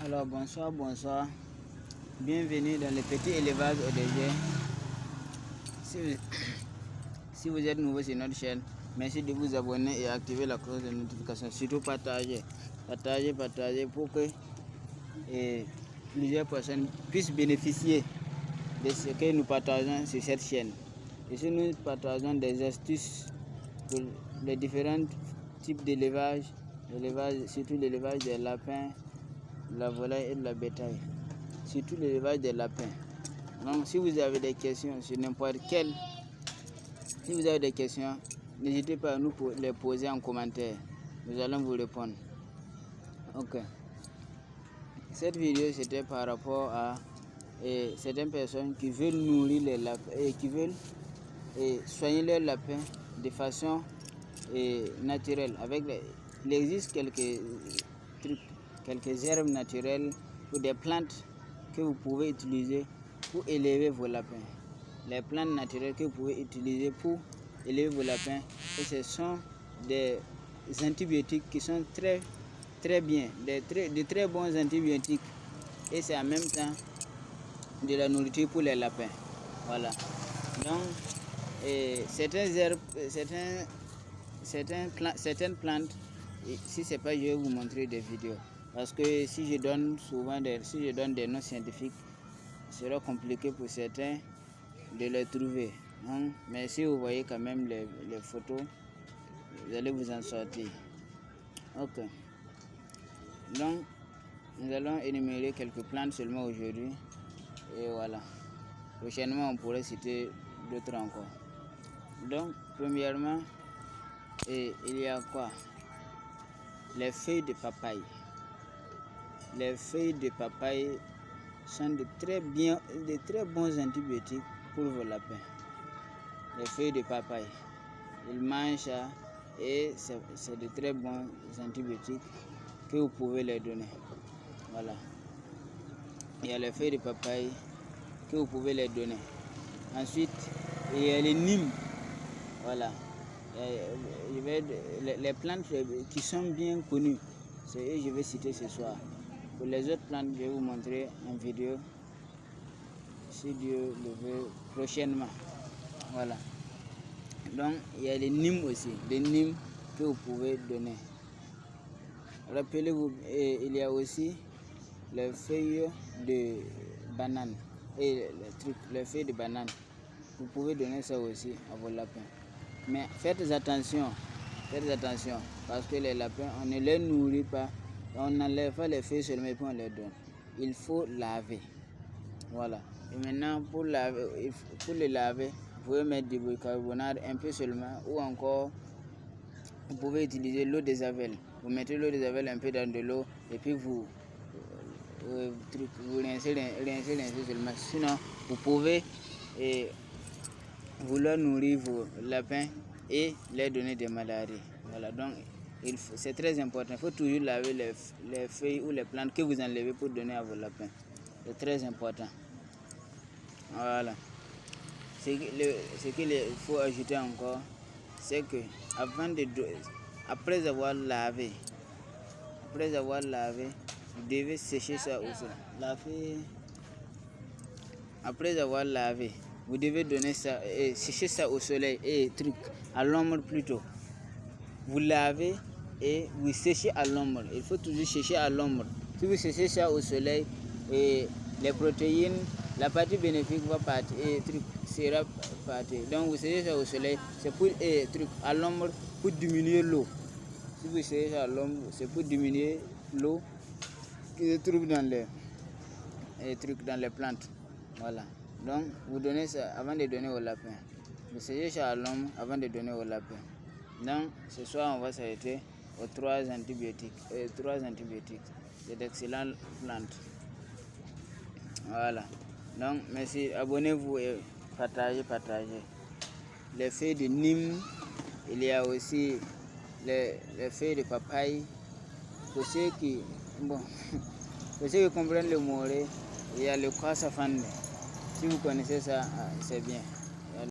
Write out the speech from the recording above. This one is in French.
Alors bonsoir, bienvenue dans le petit élevage ODG. Si vous êtes nouveau sur notre chaîne, merci de vous abonner et activer la cloche de notification. Surtout partagez pour que plusieurs personnes puissent bénéficier de ce que nous partageons sur cette chaîne. Ici nous partageons des astuces pour les différents types d'élevage, surtout l'élevage des lapins, la volaille et de la bétail, surtout l'élevage des lapins. Donc si vous avez des questions sur n'importe quel, n'hésitez pas à nous les poser en commentaire, nous allons vous répondre. Ok, cette vidéo c'était par rapport à certaines personnes qui veulent nourrir les lapins et qui veulent soigner leurs lapins de façon naturelle. Il existe quelques trucs, quelques herbes naturelles ou des plantes que vous pouvez utiliser pour élever vos lapins. Les plantes naturelles que vous pouvez utiliser pour élever vos lapins, et ce sont des antibiotiques qui sont très bien, de très bons antibiotiques, et c'est en même temps de la nourriture pour les lapins. Voilà. Donc certaines herbes, certaines plantes, si c'est pas, je vais vous montrer des vidéos, parce que si je donne des noms scientifiques, ce sera compliqué pour certains de les trouver, hein? Mais si vous voyez quand même les photos, vous allez vous en sortir. Ok, donc nous allons énumérer quelques plantes seulement aujourd'hui, et voilà, prochainement on pourrait citer d'autres encore. Donc premièrement, il y a quoi? Les feuilles de papaye. Les feuilles de papaye sont de très bons antibiotiques pour vos lapins. Les feuilles de papaye, ils mangent ça et c'est de très bons antibiotiques que vous pouvez les donner. Voilà. Il y a les feuilles de papaye que vous pouvez les donner. Ensuite, il y a les nimes. Voilà. Les plantes qui sont bien connues, c'est eux que je vais citer ce soir. Pour les autres plantes, je vais vous montrer en vidéo, si Dieu le veut, prochainement. Voilà. Donc il y a les nimes aussi, les nimes que vous pouvez donner. Rappelez-vous, il y a aussi les feuilles de banane et les feuilles de banane. Vous pouvez donner ça aussi à vos lapins. Mais faites attention, parce que les lapins, on ne les nourrit pas, on n'enlève pas les feuilles seulement et puis on les donne. Il faut laver. Voilà. Et maintenant, pour les laver, vous pouvez mettre du bicarbonate un peu seulement, ou encore vous pouvez utiliser l'eau des Javel. Vous mettez l'eau des Javel un peu dans de l'eau et puis vous rincez seulement. Sinon, vous pouvez vouloir nourrir vos lapins et les donner des maladies. Voilà, donc c'est très important. Il faut toujours laver les feuilles ou les plantes que vous enlevez pour donner à vos lapins. C'est très important. Voilà. Ce qu'il faut ajouter encore, c'est que après avoir lavé, vous devez sécher ça au sol. Après avoir lavé, vous devez donner ça et sécher ça au soleil et à l'ombre plutôt. Vous lavez et vous séchez à l'ombre. Il faut toujours sécher à l'ombre. Si vous séchez ça au soleil, et les protéines, la partie bénéfique va partir et sera partie. Donc vous séchez ça au soleil, c'est pour à l'ombre pour diminuer l'eau. Si vous séchez ça à l'ombre, c'est pour diminuer l'eau qui se trouve dans les plantes. Voilà. Donc vous donnez ça avant de donner au lapin. Vous séchez ça à l'ombre avant de donner au lapin. Donc ce soir on va s'arrêter aux 3 antibiotiques. C'est d'excellentes plantes. Voilà. Donc merci, abonnez-vous et partagez. Les feuilles de Nîmes, il y a aussi les feuilles de papaye. Pour ceux qui comprennent le moré, il y a le kwasafande. Si vous connaissez ça, c'est bien.